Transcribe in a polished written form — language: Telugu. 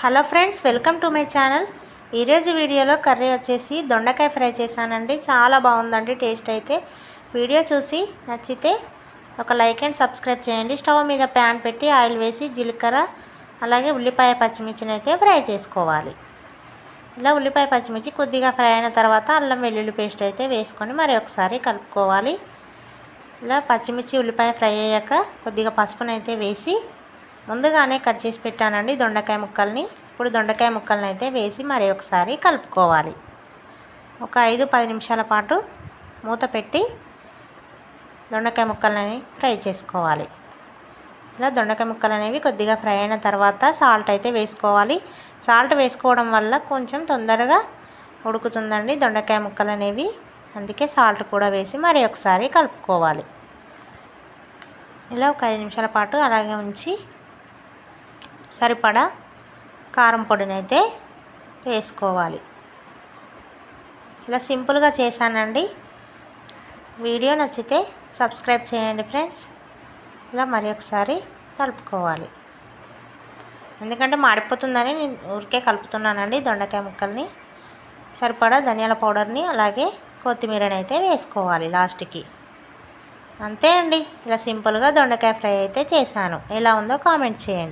Hello friends, welcome to my channel. ఈరోజు వీడియోలో కర్రీ వచ్చేసి దొండకాయ ఫ్రై చేశానండి. చాలా బాగుందండి టేస్ట్ అయితే. వీడియో చూసి నచ్చితే ఒక లైక్ అండ్ సబ్స్క్రైబ్ చేయండి. స్టవ్ మీద ప్యాన్ పెట్టి ఆయిల్ వేసి జీలకర్ర అలాగే ఉల్లిపాయ పచ్చిమిర్చిని అయితే ఫ్రై చేసుకోవాలి. ఇలా ఉల్లిపాయ పచ్చిమిర్చి కొద్దిగా ఫ్రై అయిన తర్వాత అల్లం వెల్లుల్లి పేస్ట్ అయితే వేసుకొని మరి ఒకసారి కలుపుకోవాలి. ఇలా పచ్చిమిర్చి ఉల్లిపాయ ఫ్రై అయ్యాక కొద్దిగా పసుపునైతే వేసి ముందుగానే కట్ చేసి పెట్టానండి దొండకాయ ముక్కల్ని. ఇప్పుడు దొండకాయ ముక్కల్ని అయితే వేసి మరి ఒకసారి కలుపుకోవాలి. ఒక 5-10 నిమిషాల పాటు మూత పెట్టి దొండకాయ ముక్కలని ఫ్రై చేసుకోవాలి. ఇలా దొండకాయ ముక్కలు అనేవి కొద్దిగా ఫ్రై అయిన తర్వాత సాల్ట్ అయితే వేసుకోవాలి. సాల్ట్ వేసుకోవడం వల్ల కొంచెం తొందరగా ఉడుకుతుందండి దొండకాయ ముక్కలు అనేవి. అందుకే సాల్ట్ కూడా వేసి మరి ఒకసారి కలుపుకోవాలి. ఇలా ఒక 5 నిమిషాల పాటు అలాగే ఉంచి సరిపడా కారం పొడిని అయితే వేసుకోవాలి. ఇలా సింపుల్గా చేశానండి. వీడియో నచ్చితే సబ్స్క్రైబ్ చేయండి ఫ్రెండ్స్. ఇలా మరి ఒకసారి కలుపుకోవాలి. ఎందుకంటే మాడిపోతుందని నేను ఊరికే కలుపుతున్నానండి దొండకాయ ముక్కల్ని. సరిపడా ధనియాల పౌడర్ని అలాగే కొత్తిమీరని అయితే వేసుకోవాలి లాస్ట్కి. అంతే అండి. ఇలా సింపుల్గా దొండకాయ ఫ్రై అయితే చేశాను. ఎలా ఉందో కామెంట్ చేయండి.